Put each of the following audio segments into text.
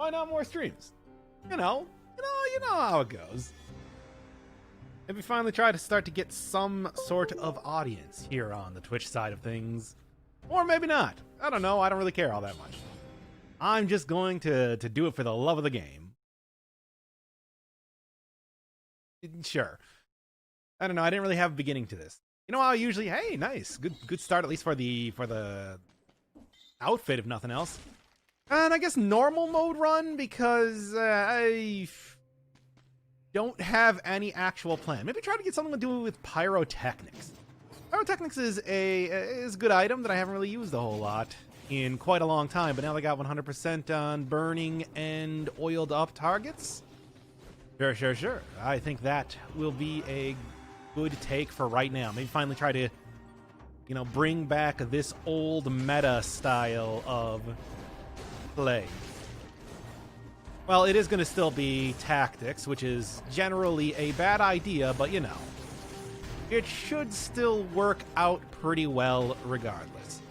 Why not more streams? You know how it goes. Maybe finally try to start to get some sort of audience here on the Twitch side of things. Or maybe not. I don't know. I don't really care all that much. I'm just going to do it for the love of the game. Sure. I don't know. I didn't really have a beginning to this. You know how I usually, hey, nice. Good start, at least for the outfit, if nothing else. And I guess normal mode run, because I don't have any actual plan. Maybe try to get something to do with pyrotechnics. Pyrotechnics is a good item that I haven't really used a whole lot in quite a long time, but now they got 100% on burning and oiled up targets. Sure. I think that will be a good take for right now. Maybe finally try to, bring back this old meta style of play. Well, it is going to still be tactics, which is generally a bad idea, but it should still work out pretty well regardless.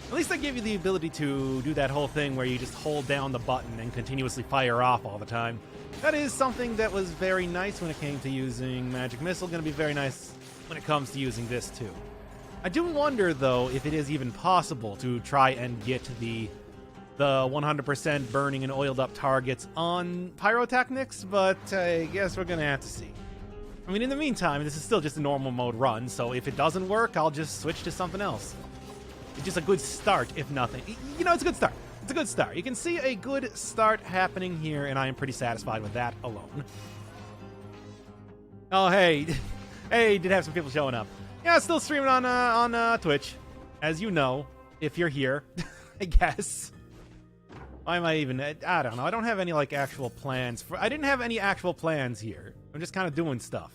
At least they give you the ability to do that whole thing where you just hold down the button and continuously fire off all the time. That is something that was very nice when it came to using Magic Missile. Going to be very nice when it comes to using this too. I do wonder, though, if it is even possible to try and get the 100% burning and oiled up targets on pyrotechnics, but I guess we're going to have to see. I mean, in the meantime, this is still just a normal mode run, so if it doesn't work, I'll just switch to something else. It's just a good start, if nothing. It's a good start. It's a good start. You can see a good start happening here, and I am pretty satisfied with that alone. Oh, hey. Hey, did have some people showing up. Yeah, still streaming on Twitch, as you know, if you're here, I guess. Why am I even... I don't know. I don't have any, actual plans. I didn't have any actual plans here. I'm just kind of doing stuff.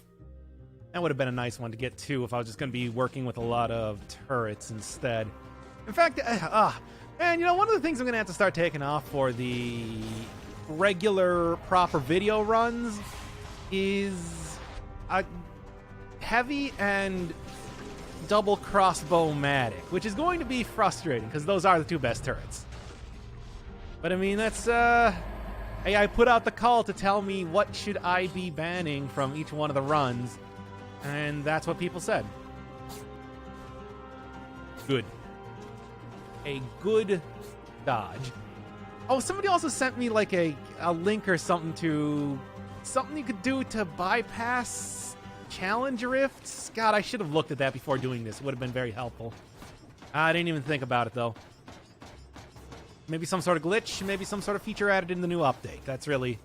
That would have been a nice one to get to if I was just going to be working with a lot of turrets instead. In fact, and one of the things I'm going to have to start taking off for the regular, proper video runs is heavy and double crossbow-matic, which is going to be frustrating because those are the two best turrets. But I mean, that's hey, I put out the call to tell me what should I be banning from each one of the runs, and that's what people said. Good. A good dodge. Oh, somebody also sent me a link or something to something you could do to bypass challenge rifts. God, I should have looked at that before doing this. It would have been very helpful. I didn't even think about it though. Maybe some sort of glitch, maybe some sort of feature added in the new update. That's really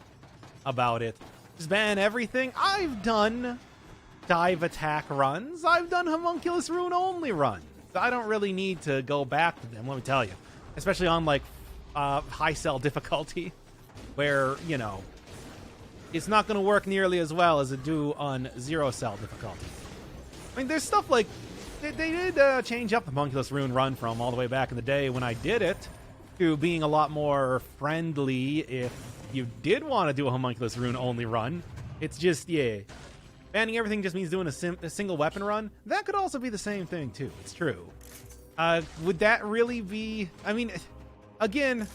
about it. Just ban everything. I've done dive attack runs. I've done homunculus rune only runs. I don't really need to go back to them, let me tell you. Especially on, high cell difficulty, where, it's not going to work nearly as well as it do on zero cell difficulty. I mean, there's stuff like... They did change up the homunculus rune run from all the way back in the day when I did it to being a lot more friendly if you did want to do a homunculus rune only run. It's just, yeah... Banning everything just means doing a single weapon run. That could also be the same thing, too. It's true. Would that really be... I mean, again,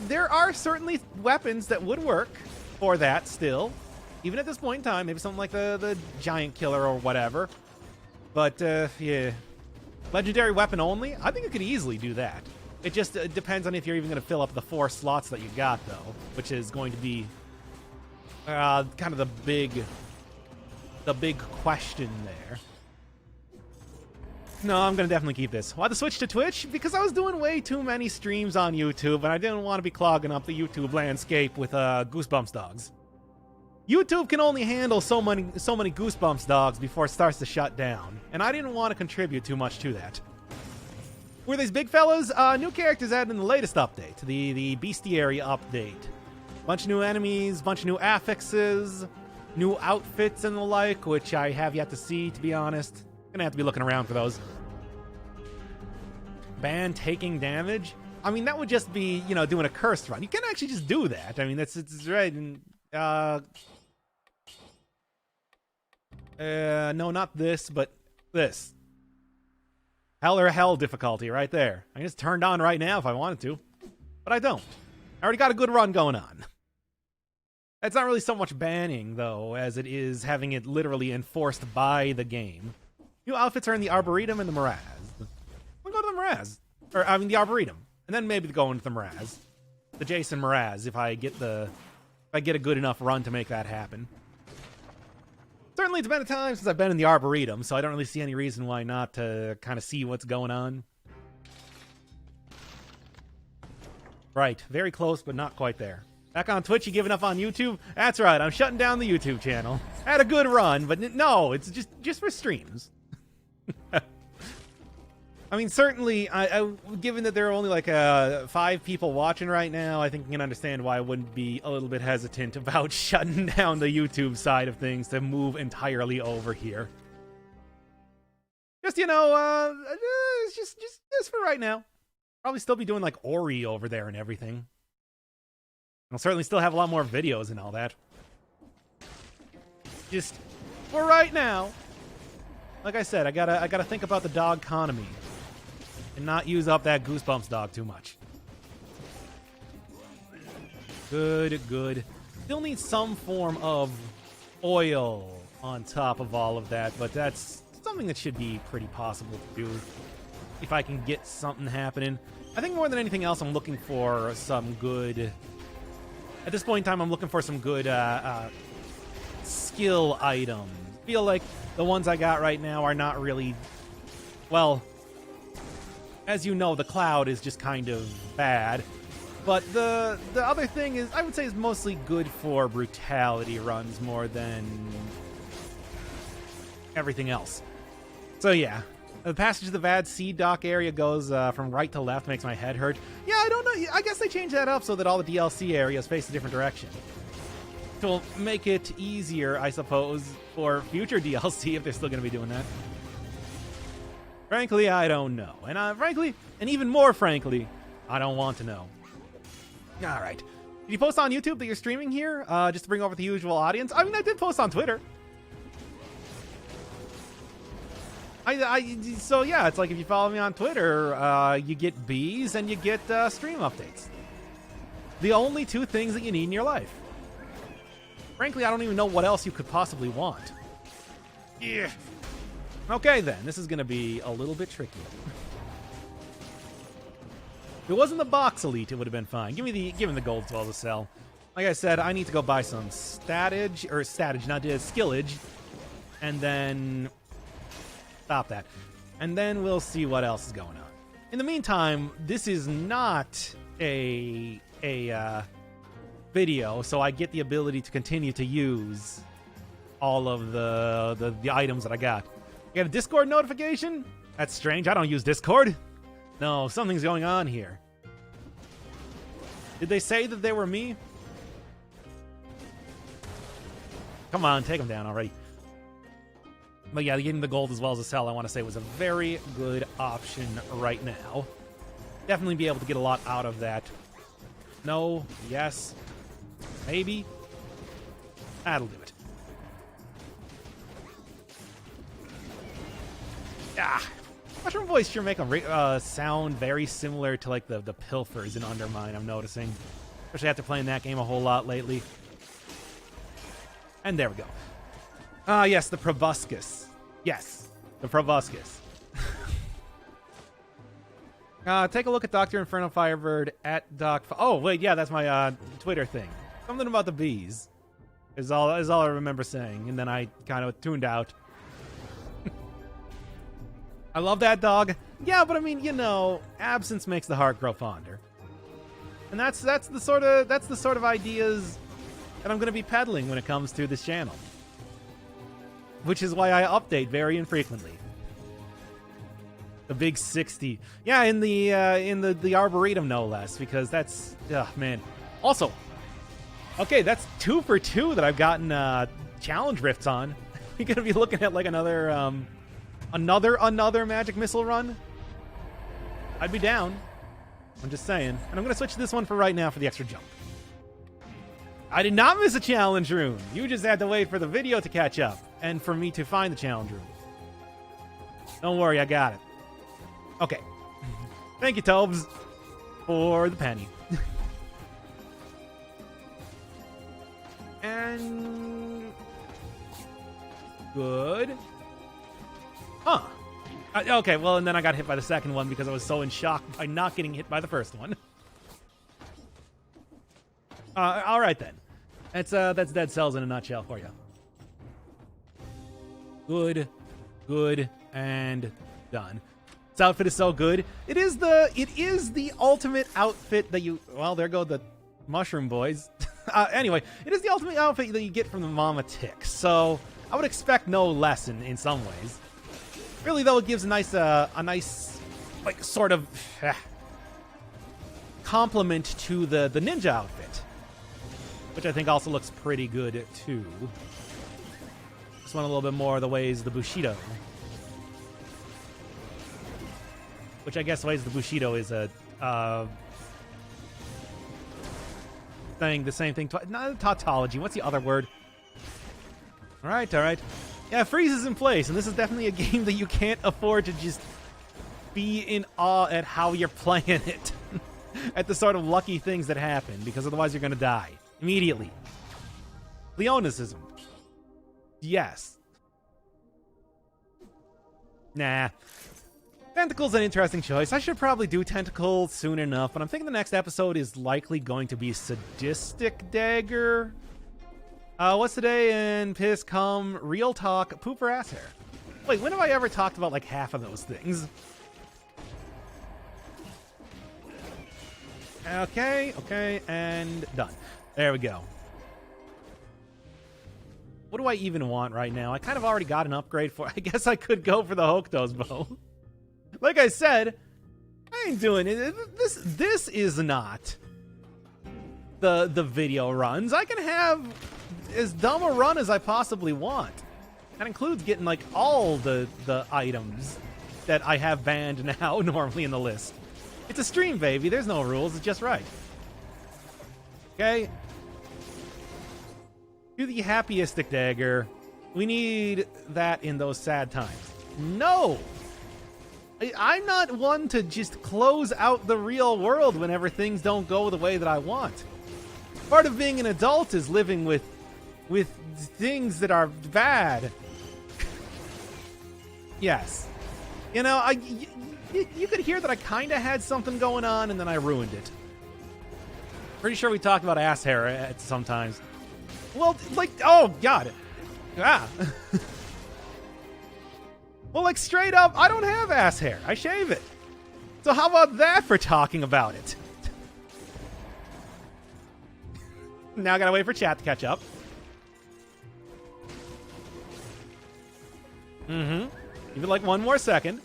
there are certainly weapons that would work for that still. Even at this point in time, maybe something like the giant killer or whatever. But, yeah. Legendary weapon only? I think you could easily do that. It just depends on if you're even going to fill up the 4 slots that you got, though. Which is going to be... kind of the big question there. No, I'm gonna definitely keep this. Why the switch to Twitch? Because I was doing way too many streams on YouTube, and I didn't want to be clogging up the YouTube landscape with Goosebumps dogs. YouTube can only handle so many Goosebumps dogs before it starts to shut down, and I didn't want to contribute too much to that. Were these big fellas? New characters added in the latest update, the Bestiary update. Bunch of new enemies, bunch of new affixes, new outfits and the like, which I have yet to see, to be honest. Gonna have to be looking around for those. Ban taking damage? I mean, that would just be, doing a cursed run. You can actually just do that. I mean, it's right. No, not this, but this. Hell or hell difficulty right there. I can just turn it on right now if I wanted to. But I don't. I already got a good run going on. It's not really so much banning, though, as it is having it literally enforced by the game. New outfits are in the Arboretum and the Miraz. We'll go to the Miraz. Or, I mean, the Arboretum. And then maybe go into the Miraz. The Jason Miraz, if I get a good enough run to make that happen. Certainly, it's been a time since I've been in the Arboretum, so I don't really see any reason why not to kind of see what's going on. Right, very close, but not quite there. Back on Twitch, you giving up on YouTube? That's right, I'm shutting down the YouTube channel. I had a good run, but no, it's just for streams. I mean, certainly, given that there are only like 5 people watching right now, I think you can understand why I wouldn't be a little bit hesitant about shutting down the YouTube side of things to move entirely over here. Just, you know, just for right now. Probably still be doing like Ori over there and everything. I'll certainly still have a lot more videos and all that. Just for right now. Like I said, I gotta think about the dog economy and not use up that Goosebumps dog too much. Good. Still need some form of oil on top of all of that, but that's something that should be pretty possible to do if I can get something happening. I think more than anything else, I'm looking for some good... At this point in time, I'm looking for some good skill items. I feel like the ones I got right now are not really... Well, as you know, the cloud is just kind of bad. But the other thing is, I would say, is mostly good for brutality runs more than everything else. So yeah. The passage of the Vad Seed Dock area goes from right to left, makes my head hurt. Yeah, I don't know. I guess they changed that up so that all the DLC areas face a different direction. To make it easier, I suppose, for future DLC if they're still going to be doing that. Frankly, I don't know. And even more frankly, I don't want to know. All right. Did you post on YouTube that you're streaming here just to bring over the usual audience? I mean, I did post on Twitter. So yeah, it's like if you follow me on Twitter, you get bees and you get stream updates. The only 2 things that you need in your life. Frankly, I don't even know what else you could possibly want. Yeah. Okay then, this is gonna be a little bit tricky. If it wasn't the box elite, it would have been fine. Give me the gold as well to sell. Like I said, I need to go buy some skillage, and then stop that. And then we'll see what else is going on. In the meantime, this is not a video, so I get the ability to continue to use all of the items that I got. I got a Discord notification? That's strange. I don't use Discord. No, something's going on here. Did they say that they were me? Come on, take them down already. But yeah, getting the gold as well as the sell, I want to say, was a very good option right now. Definitely be able to get a lot out of that. No, yes, maybe. That'll do it. Ah, Mushroom Voice sure make a sound very similar to like the pilfers in Undermine, I'm noticing. Especially after playing that game a whole lot lately. And there we go. Yes, the proboscis. Yes, the proboscis. Take a look at Doctor Inferno Firebird at Doc. Oh wait, yeah, that's my Twitter thing. Something about the bees is all I remember saying, and then I kind of tuned out. I love that dog. Yeah, but I mean, you know, absence makes the heart grow fonder, and that's the sort of ideas that I'm going to be peddling when it comes to this channel. Which is why I update very infrequently. The big 60. Yeah, in the Arboretum, no less, because that's... man. Also, okay, that's 2 for 2 that I've gotten challenge rifts on. You're going to be looking at, like, another magic missile run? I'd be down. I'm just saying. And I'm going to switch to this one for right now for the extra jump. I did not miss a challenge room. You just had to wait for the video to catch up and for me to find the challenge room. Don't worry, I got it. Okay. Thank you, Tobes, for the penny. And good. Huh. Okay, well, and then I got hit by the second one because I was so in shock by not getting hit by the first one. All right then. That's Dead Cells in a nutshell for you. Good, and done. This outfit is so good. It is the ultimate outfit that you. Well, there go the mushroom boys. Anyway, it is the ultimate outfit that you get from the Mama Tick. So I would expect no less in some ways. Really, though, it gives a nice like sort of complement to the ninja outfit, which I think also looks pretty good too. Just went a little bit more the ways the Bushido, which I guess ways the Bushido is a thing, the same thing. Not tautology. What's the other word? All right. Yeah, freeze is in place, and this is definitely a game that you can't afford to just be in awe at how you're playing it, at the sort of lucky things that happen, because otherwise you're going to die immediately. Leonicism. Yes. Nah. Tentacle's an interesting choice. I should probably do Tentacle soon enough, but I'm thinking the next episode is likely going to be Sadistic Dagger. What's today in Piss Cum Real Talk Poop or Ass Hair? Wait, when have I ever talked about like half of those things? Okay, and done. There we go. What do I even want right now? I kind of already got an upgrade for. I guess I could go for the Hokuto's bow. Like I said, I ain't doing it. This is not the video runs. I can have as dumb a run as I possibly want. That includes getting like all the items that I have banned now normally in the list. It's a stream, baby. There's no rules. It's just right. Okay. Do the happiestic dagger. We need that in those sad times. No! I'm not one to just close out the real world whenever things don't go the way that I want. Part of being an adult is living with things that are bad. Yes. You know, you could hear that I kind of had something going on and then I ruined it. Pretty sure we talked about ass hair sometimes. Well, like, oh, got it. Ah. Well, like, straight up, I don't have ass hair. I shave it. So how about that for talking about it? Now I gotta wait for chat to catch up. Give it like one more second.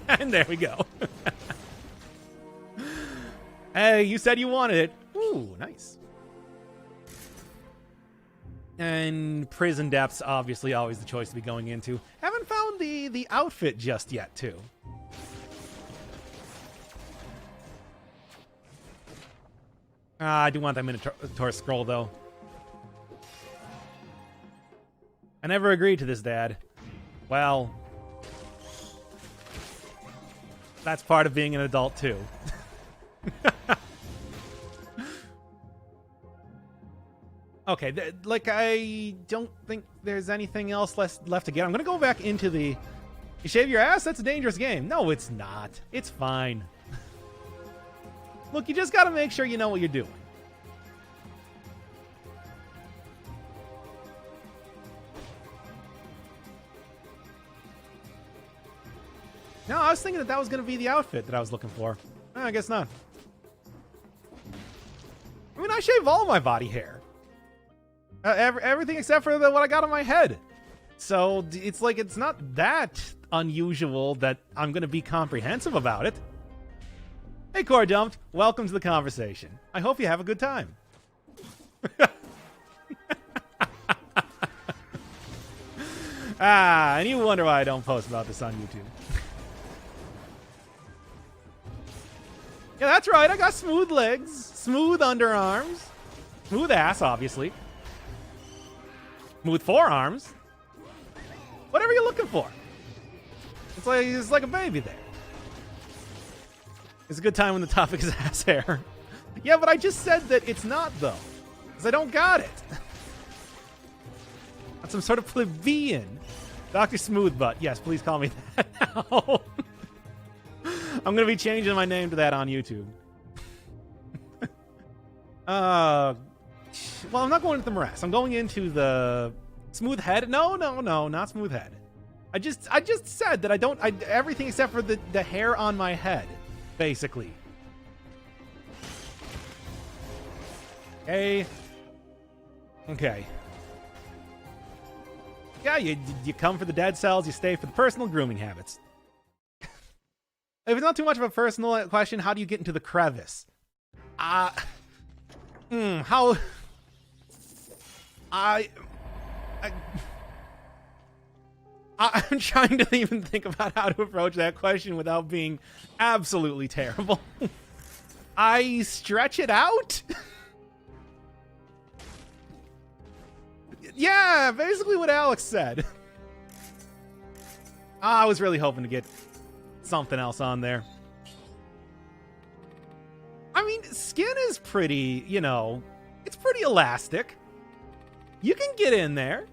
And there we go. Hey, you said you wanted it. Ooh, nice. And prison depths, obviously, always the choice to be going into. Haven't found the outfit just yet, too. I do want that Minotaur scroll, though. I never agreed to this, Dad. Well, that's part of being an adult, too. Okay, like, I don't think there's anything else left to get. I'm going to go back into the... You shave your ass? That's a dangerous game. No, it's not. It's fine. Look, you just got to make sure you know what you're doing. No, I was thinking that was going to be the outfit that I was looking for. I guess not. I mean, I shave all my body hair. Everything except for what I got on my head. So it's like, it's not that unusual that I'm going to be comprehensive about it. Hey, Core Dumped. Welcome to the conversation. I hope you have a good time. And you wonder why I don't post about this on YouTube. Yeah, that's right. I got smooth legs, smooth underarms, smooth ass, obviously. Smooth forearms. Whatever you're looking for. It's like a baby there. It's a good time when the topic is ass hair. Yeah, but I just said that it's not, though. Because I don't got it. That's some sort of plebeian. Dr. Smoothbutt. Yes, please call me that now. I'm going to be changing my name to that on YouTube. Well, I'm not going into the morass. I'm going into the smooth head. No, not smooth head. I just said that I don't. Everything except for the hair on my head, basically. Okay. Yeah, you come for the dead cells. You stay for the personal grooming habits. If it's not too much of a personal question, how do you get into the crevice? How? I'm trying to even think about how to approach that question without being absolutely terrible. I stretch it out? Yeah, basically what Alex said. I was really hoping to get something else on there. I mean, skin is pretty, it's pretty elastic. You can get in there.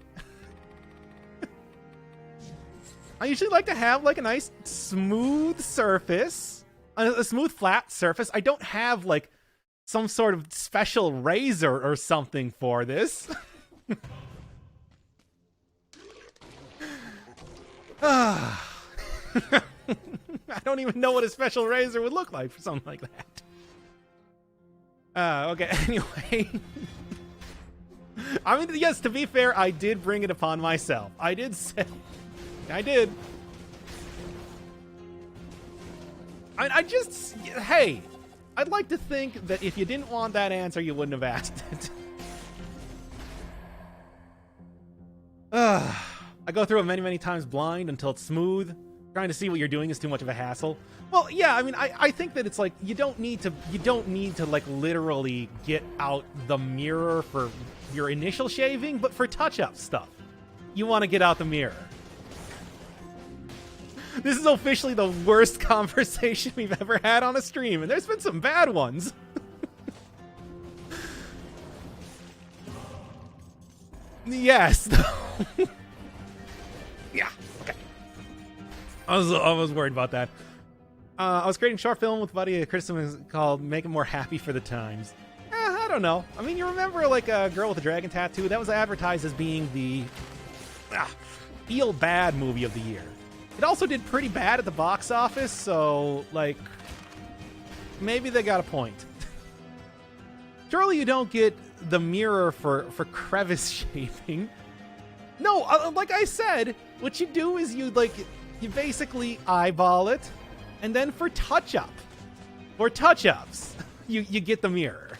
I usually like to have like a nice smooth surface, a smooth flat surface. I don't have like some sort of special razor or something for this. I don't even know what a special razor would look like for something like that. Okay, anyway. I mean, yes, to be fair, I did bring it upon myself. I did say... I did. Hey, I'd like to think that if you didn't want that answer, you wouldn't have asked it. I go through it many, many times blind until it's smooth. Trying to see what you're doing is too much of a hassle. Well, yeah, I mean, I think that it's like, you don't need to like literally get out the mirror for your initial shaving, but for touch-up stuff, you want to get out the mirror. This is officially the worst conversation we've ever had on a stream, and there's been some bad ones. Yes. Yeah, okay. I was worried about that. I was creating a short film with a buddy. A criticism called "Make It More Happy for the Times." I don't know. I mean, you remember like a girl with a dragon tattoo? That was advertised as being the feel bad movie of the year. It also did pretty bad at the box office, so like maybe they got a point. Surely you don't get the mirror for crevice shaping. No, like I said, what you do is you basically eyeball it, and then for touch-ups, you get the mirror.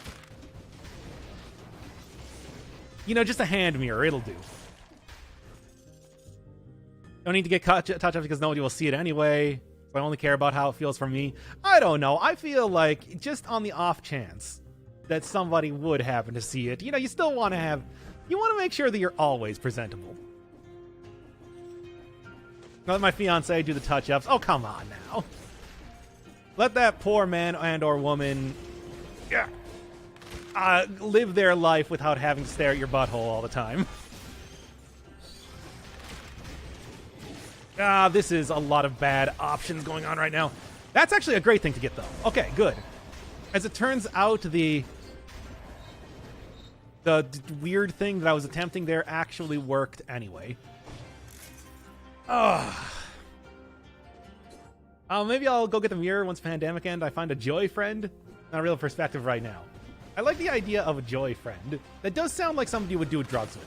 Just a hand mirror, it'll do. Don't need to get touch-ups because nobody will see it anyway. So I only care about how it feels for me. I don't know. I feel like just on the off chance that somebody would happen to see it, you still want to make sure that you're always presentable. Let my fiance do the touch-ups. Oh, come on now. Let that poor man and or woman live their life without having to stare at your butthole all the time. This is a lot of bad options going on right now. That's actually a great thing to get, though. Okay, good. As it turns out, the weird thing that I was attempting there actually worked anyway. Maybe I'll go get the mirror once pandemic ends. I find a joy friend. Not a real perspective right now. I like the idea of a joy friend. That does sound like somebody would do drugs with.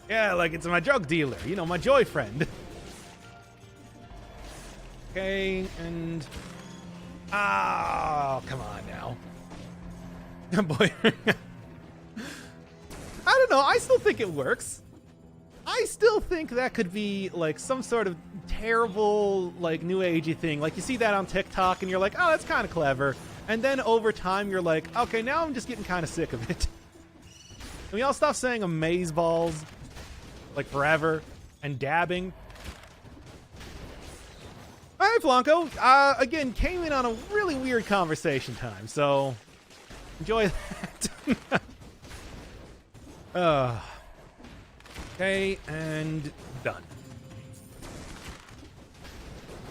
Yeah, like it's my drug dealer. My joy friend. Okay, and... come on now. Boy. I don't know. I still think it works. I still think that could be like some sort of terrible, like new agey thing. Like you see that on TikTok and you're like, oh, that's kind of clever. And then over time you're like, okay, now I'm just getting kind of sick of it. Can we all stop saying amazeballs like forever and dabbing? All right, Blanco. Again, came in on a really weird conversation time, so enjoy that. Okay, and done.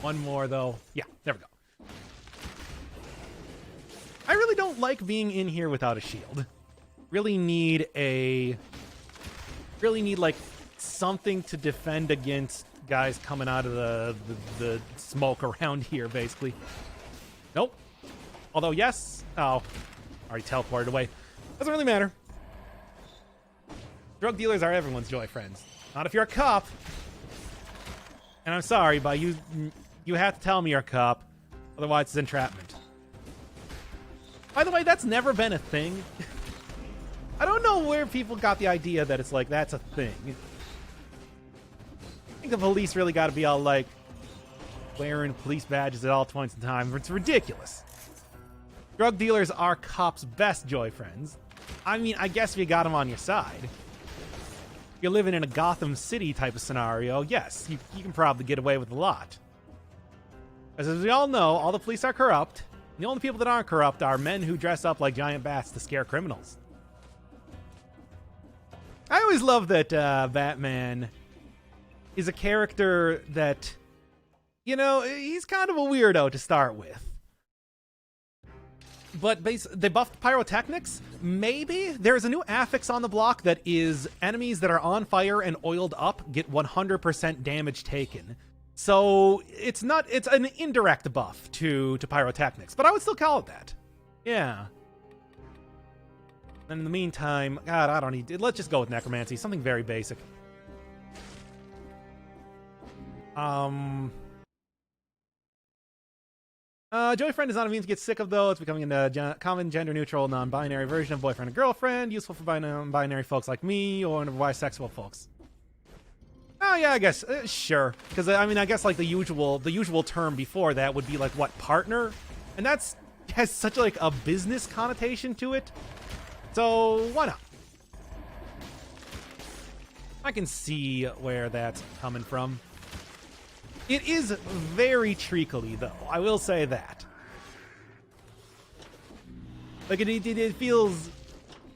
One more, though. Yeah, there we go. I really don't like being in here without a shield. Really need like something to defend against guys coming out of the smoke around here, basically. Nope. Although, yes. Oh, already teleported away. Doesn't really matter. Drug dealers are everyone's joy, friends. Not if you're a cop. And I'm sorry, but you have to tell me you're a cop. Otherwise, it's entrapment. By the way, that's never been a thing. I don't know where people got the idea that it's like, that's a thing. I think the police really got to be all like, wearing police badges at all points in time. It's ridiculous. Drug dealers are cops' best joy friends. I mean, I guess if you got them on your side. If you're living in a Gotham City type of scenario, yes, you can probably get away with a lot. As we all know, all the police are corrupt. The only people that aren't corrupt are men who dress up like giant bats to scare criminals. I always love that Batman is a character that, you know, he's kind of a weirdo to start with. But they buffed pyrotechnics? Maybe? There's a new affix on the block that is enemies that are on fire and oiled up get 100% damage taken. So it's an indirect buff to pyrotechnics, but I would still call it that. Yeah. And in the meantime, God, I don't need... Let's just go with necromancy, something very basic. Joyfriend is not a means to get sick of, though. It's becoming a common gender-neutral, non-binary version of boyfriend and girlfriend, useful for binary folks like me or bisexual folks. Oh yeah, I guess sure. Because I mean, I guess like the usual term before that would be like what, partner, and has such like a business connotation to it. So why not? I can see where that's coming from. It is very treacly, though. I will say that. Like it feels.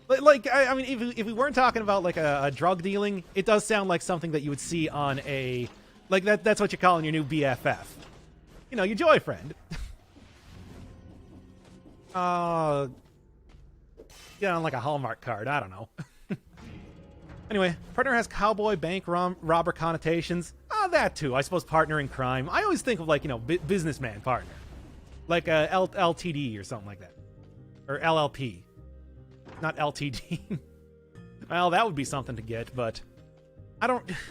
Like, I mean, if we weren't talking about, like, a drug dealing, it does sound like something that you would see on a... Like, that's what you're calling your new BFF. You know, your joy friend. Get on, like, a Hallmark card. I don't know. Anyway, partner has cowboy bank robber connotations. That too. I suppose partner in crime. I always think of, like, you know, businessman partner. Like a LTD or something like that. Or LLP. Not LTD. Well, that would be something to get, but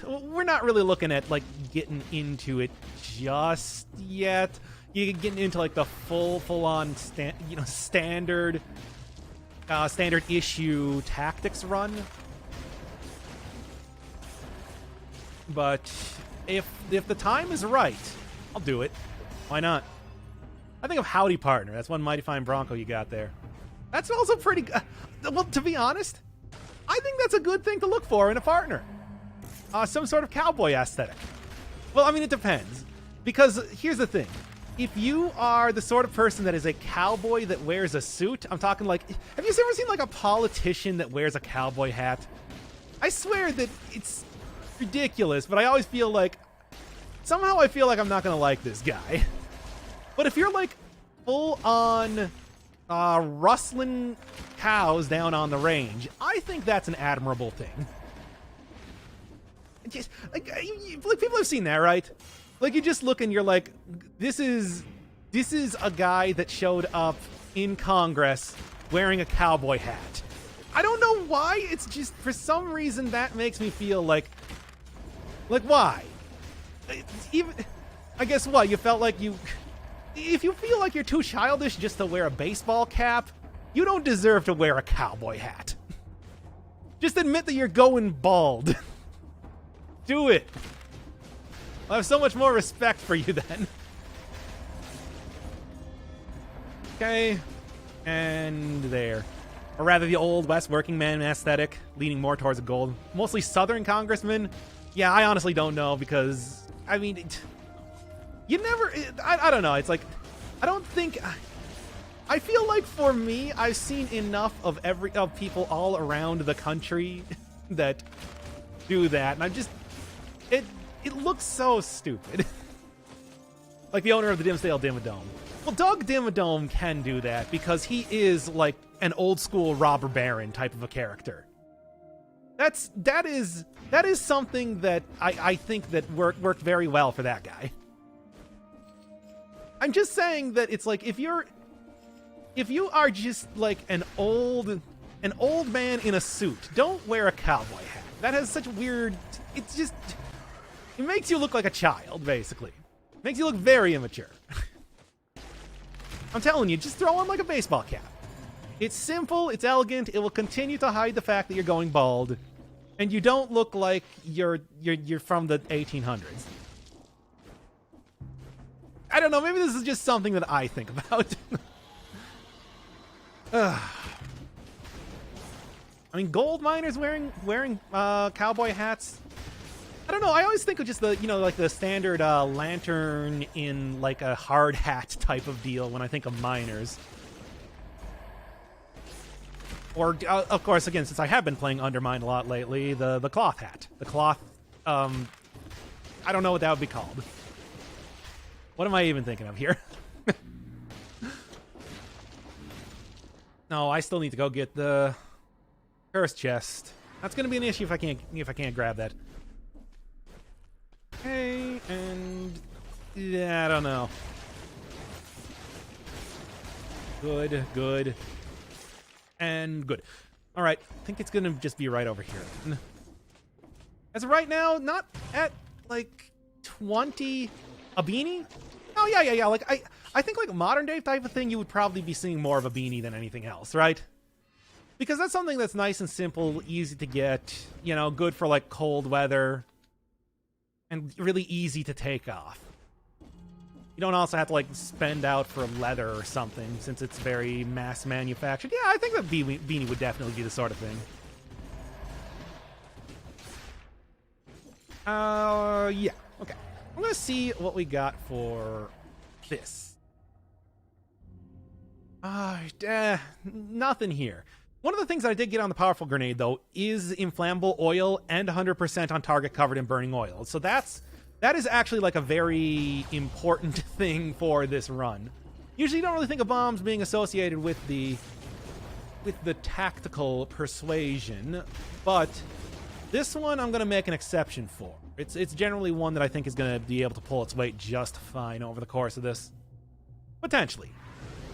we're not really looking at, like, getting into it just yet. You're getting into, like, the full-on, standard issue tactics run. But if the time is right, I'll do it. Why not? I think of Howdy Partner. That's one mighty fine Bronco you got there. That's also pretty good. Well, to be honest, I think that's a good thing to look for in a partner. Some sort of cowboy aesthetic. Well, I mean, it depends. Because here's the thing. If you are the sort of person that is a cowboy that wears a suit, I'm talking like... Have you ever seen, like, a politician that wears a cowboy hat? I swear that it's ridiculous, but I always feel like... Somehow I feel like I'm not going to like this guy. But if you're, like, full-on... rustling cows down on the range, I think that's an admirable thing. Just, like people have seen that, right? Like, you just look and you're like, this is a guy that showed up in Congress wearing a cowboy hat. I don't know why, it's just, for some reason, that makes me feel like why? Even, I guess what, you felt like you... If you feel like you're too childish just to wear a baseball cap, you don't deserve to wear a cowboy hat. Just admit that you're going bald. Do it. I have so much more respect for you then. Okay. And there. Or rather, the old West working man aesthetic, leaning more towards a gold. Mostly Southern congressman. Yeah, I honestly don't know because, I mean... You never... I don't know. It's like... I don't think... I feel like for me, I've seen enough of people all around the country that do that, and I'm just... It looks so stupid. Like the owner of the Dimsdale Dimmadome. Well, Doug Dimmadome can do that because he is like an old school robber baron type of a character. That is something that I think that worked very well for that guy. I'm just saying that it's like if you are just like an old man in a suit, don't wear a cowboy hat. That has such weird... It's just... It makes you look like a child, basically. Makes you look very immature. I'm telling you, just throw on like a baseball cap. It's simple, it's elegant, it will continue to hide the fact that you're going bald, and you don't look like you're from the 1800s. I don't know, maybe this is just something that I think about. I mean, gold miners wearing cowboy hats. I don't know. I always think of just the like the standard lantern in like a hard hat type of deal when I think of miners. Or of course, again, since I have been playing Undermine a lot lately, the cloth hat, the cloth. I don't know what that would be called. What am I even thinking of here? No, I still need to go get the curse chest. That's gonna be an issue if I can't grab that. Okay, and yeah, I don't know. Good, and good. All right, I think it's gonna just be right over here. As of right now, not at like 20 a beanie. Oh yeah. Like I think like modern day type of thing, you would probably be seeing more of a beanie than anything else, right? Because that's something that's nice and simple, easy to get, good for like cold weather, and really easy to take off. You don't also have to like spend out for leather or something, since it's very mass manufactured. Yeah, I think that beanie would definitely be the sort of thing. Yeah, okay. I'm gonna see what we got for this. Nothing here. One of the things that I did get on the powerful grenade, though, is inflammable oil and 100% on target covered in burning oil. So that is actually like a very important thing for this run. Usually you don't really think of bombs being associated with the tactical persuasion, but this one I'm going to make an exception for. It's generally one that I think is going to be able to pull its weight just fine over the course of this. Potentially.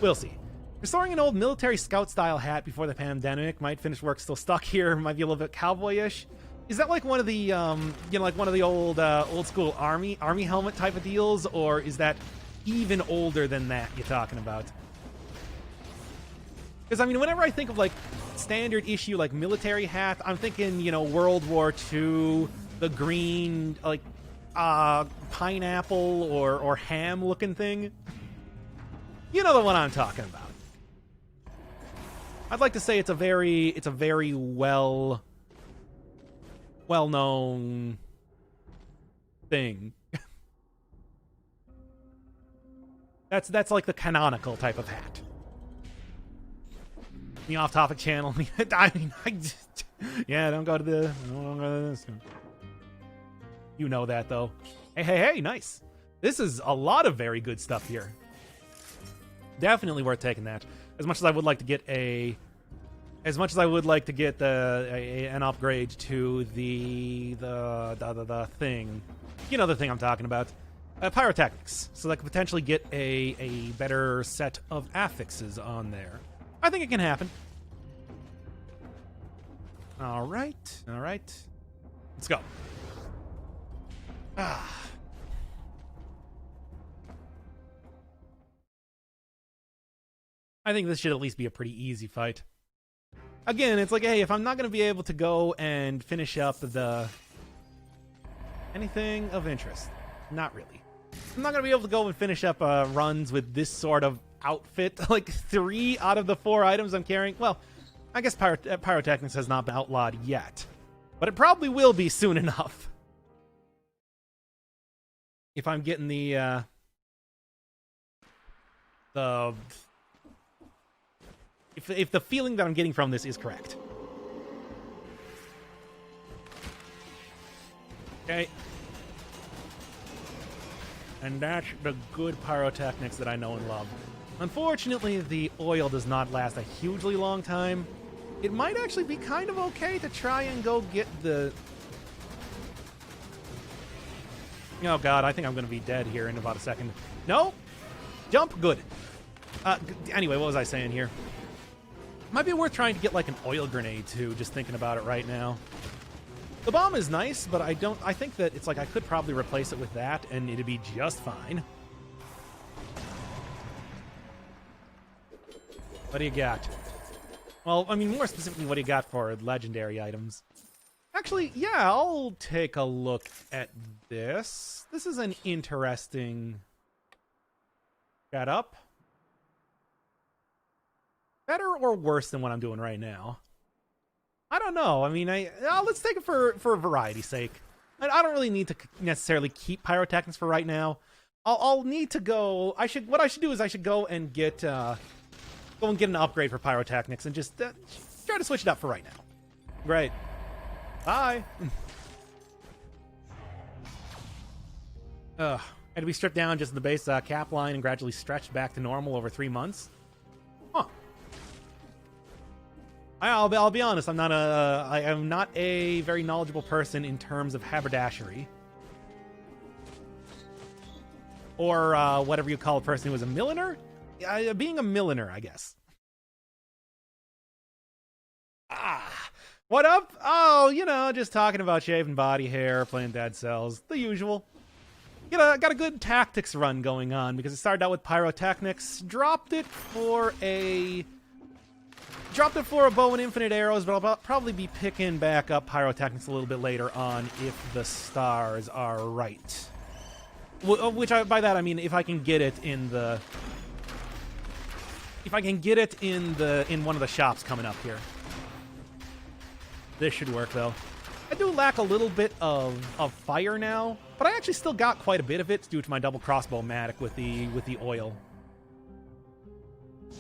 We'll see. Restoring an old military scout-style hat before the pandemic might finish work still stuck here. Might be a little bit cowboyish. Is that like one of the, like one of the old school army helmet type of deals, or is that even older than that you're talking about? Because I mean, whenever I think of like standard issue like military hat, I'm thinking World War II, the green like pineapple or ham looking thing. You know the one I'm talking about. I'd like to say it's a very well-known thing. That's like the canonical type of hat. The off-topic channel. I mean, yeah, don't go to this. You know that though. Hey, nice. This is a lot of very good stuff here. Definitely worth taking that. As much as I would like to get an upgrade to the thing, the thing I'm talking about, pyrotechnics, so that I could potentially get a better set of affixes on there. I think it can happen. All right, let's go. I think this should at least be a pretty easy fight. Again, it's like, hey, if I'm not going to be able to go and finish up anything of interest, not really. I'm not going to be able to go and finish up runs with this sort of outfit. Like 3 out of the 4 items I'm carrying. Well, I guess pyrotechnics has not been outlawed yet, but it probably will be soon enough. If I'm getting the the if the feeling that I'm getting from this is correct. Okay. And that's the good pyrotechnics that I know and love. Unfortunately, the oil does not last a hugely long time. It might actually be kind of okay to try and go get the... Oh god, I think I'm going to be dead here in about a second. No! Jump? Good. Anyway, what was I saying here? Might be worth trying to get like an oil grenade too, just thinking about it right now. The bomb is nice, but I think that it's like I could probably replace it with that and it'd be just fine. What do you got? Well, I mean, more specifically, what do you got for legendary items? Actually, yeah, I'll take a look at this. This is an interesting setup. Better or worse than what I'm doing right now? I don't know. I mean, let's take it for variety's sake. I don't really need to necessarily keep pyrotechnics for right now. I'll need to go. What I should do is I should go and get an upgrade for pyrotechnics and just try to switch it up for right now. Great. Bye. Had to be stripped down just in the base cap line and gradually stretched back to normal over 3 months. Huh. I'll be honest. I am not a very knowledgeable person in terms of haberdashery, or whatever you call a person who is a milliner. Being a milliner, I guess. What up? Oh, you know, just talking about shaving body hair, playing Dead Cells, the usual. You know, got a good tactics run going on because it started out with pyrotechnics, dropped it for a bow and infinite arrows, but I'll probably be picking back up pyrotechnics a little bit later on if the stars are right. Which by that I mean if I can get it in one of the shops coming up here. This should work though. I do lack a little bit of fire now, but I actually still got quite a bit of it due to my double crossbow-matic with the oil.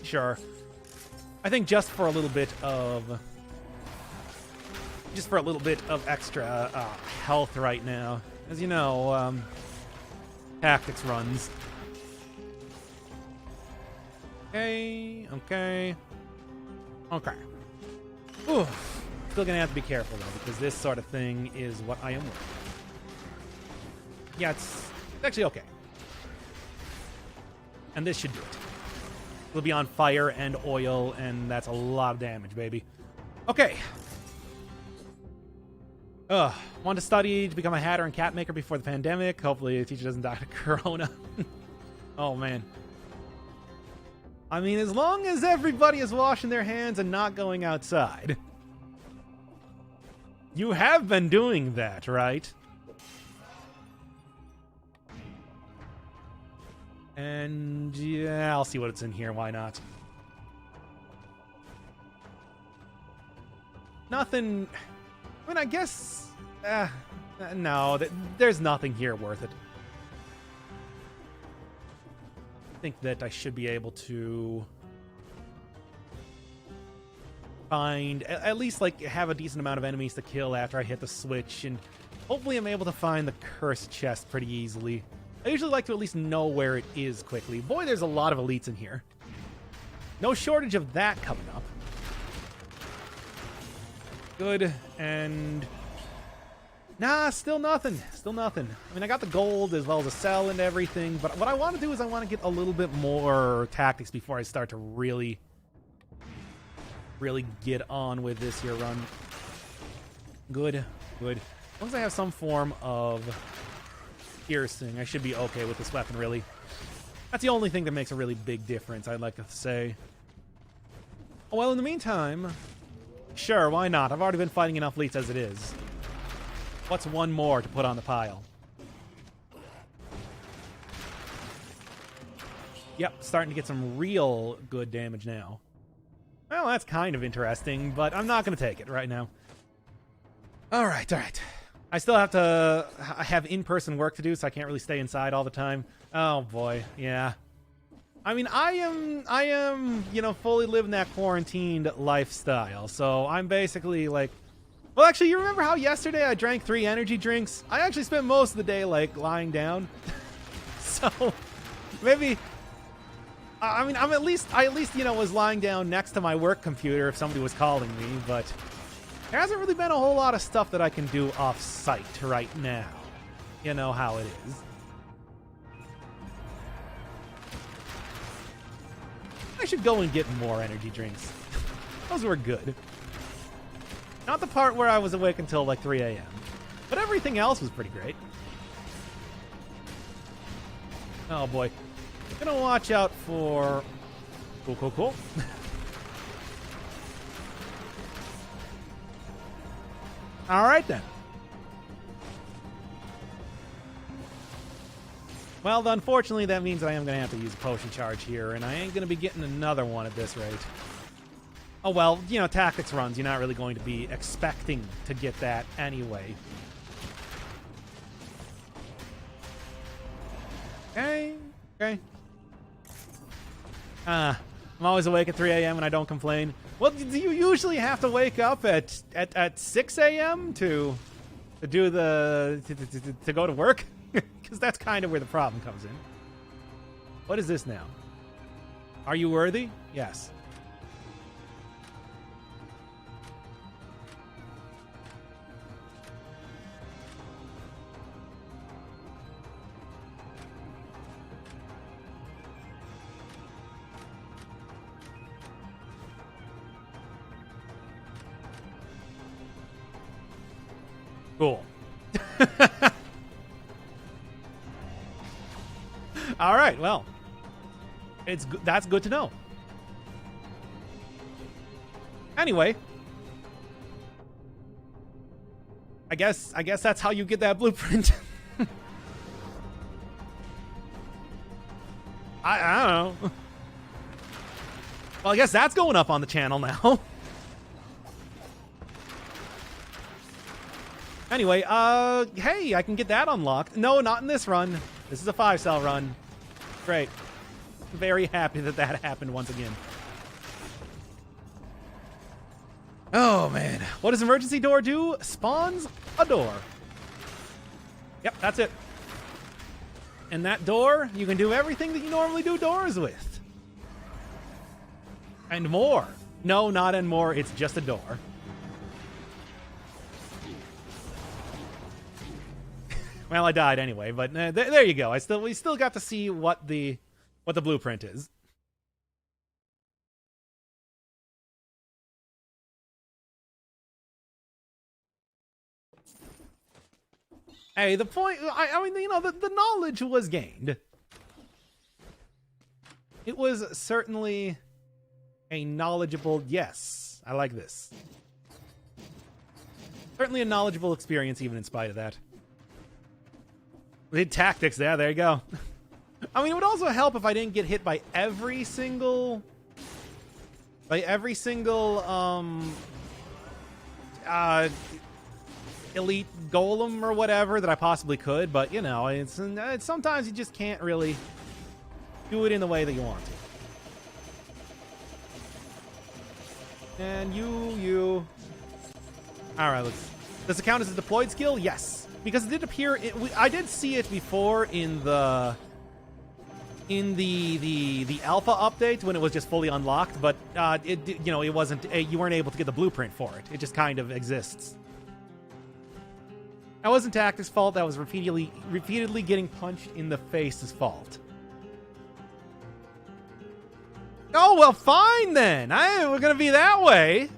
Sure. I think just for a little bit of extra health right now. As you know, tactics runs. Okay. Ooh. Still gonna have to be careful though, because this sort of thing is what I am with. Yeah, it's actually okay. And this should do it. It'll be on fire and oil, and that's a lot of damage, baby. Okay. Wanted to study to become a hatter and cat maker before the pandemic. Hopefully the teacher doesn't die to corona. Oh, man. I mean, as long as everybody is washing their hands and not going outside. You have been doing that, right? And yeah, I'll see what it's in here. Why not? Nothing. I mean, I guess. No, there's nothing here worth it. I think that I should be able to find at least like have a decent amount of enemies to kill after I hit the switch, and hopefully I'm able to find the cursed chest pretty easily. I usually like to at least know where it is quickly. Boy, there's a lot of elites in here. No shortage of that coming up. Good, and nah, still nothing. Still nothing. I mean, I got the gold as well as a cell and everything, but what I want to do is I want to get a little bit more tactics before I start to really get on with this here run. Good. As long as I have some form of piercing, I should be okay with this weapon, really. That's the only thing that makes a really big difference, I'd like to say. Oh, well, in the meantime, sure, why not? I've already been fighting enough elites as it is. What's one more to put on the pile? Yep, starting to get some real good damage now. Well, that's kind of interesting, but I'm not going to take it right now. All right. I still have to have in-person work to do, so I can't really stay inside all the time. Oh, boy. Yeah. I mean, I am, fully living that quarantined lifestyle. So I'm basically like, well, actually, you remember how yesterday I drank 3 energy drinks? I actually spent most of the day like lying down. So maybe, I mean, I at least, was lying down next to my work computer if somebody was calling me, but there hasn't really been a whole lot of stuff that I can do off-site right now. You know how it is. I should go and get more energy drinks. Those were good. Not the part where I was awake until like 3 a.m. But everything else was pretty great. Oh boy. Gonna watch out for... Cool. Alright then. Well, unfortunately, that means I am going to have to use a potion charge here, and I ain't going to be getting another one at this rate. Oh, well, tactics runs, you're not really going to be expecting to get that anyway. Okay. I'm always awake at 3 a.m. and I don't complain. Well, do you usually have to wake up at 6 a.m. to do to go to work? Because that's kind of where the problem comes in. What is this now? Are you worthy? Yes. Cool. All right, well, that's good to know. Anyway, I guess that's how you get that blueprint. I don't know. Well, I guess that's going up on the channel now. Anyway, hey, I can get that unlocked. No, not in this run. This is a 5-cell run. Great. Very happy that happened once again. Oh, man. What does emergency door do? Spawns a door. Yep, that's it. And that door, you can do everything that you normally do doors with. And more. No, not and more. It's just a door. Well, I died anyway, but there you go. We still got to see what the blueprint is. Hey, the point, I mean, the knowledge was gained. It was certainly a knowledgeable, yes, I like this. Certainly a knowledgeable experience, even in spite of that. We did tactics there you go. I mean, it would also help if I didn't get hit by every single elite golem or whatever that I possibly could, but it's sometimes you just can't really do it in the way that you want to. And you. All right, does it count as a deployed skill? Yes. Because it did appear, I did see it before in the alpha update when it was just fully unlocked, but it wasn't. You weren't able to get the blueprint for it. It just kind of exists. That wasn't Tactic's fault. That was repeatedly getting punched in the face's fault. Oh well, fine then. We're gonna be that way.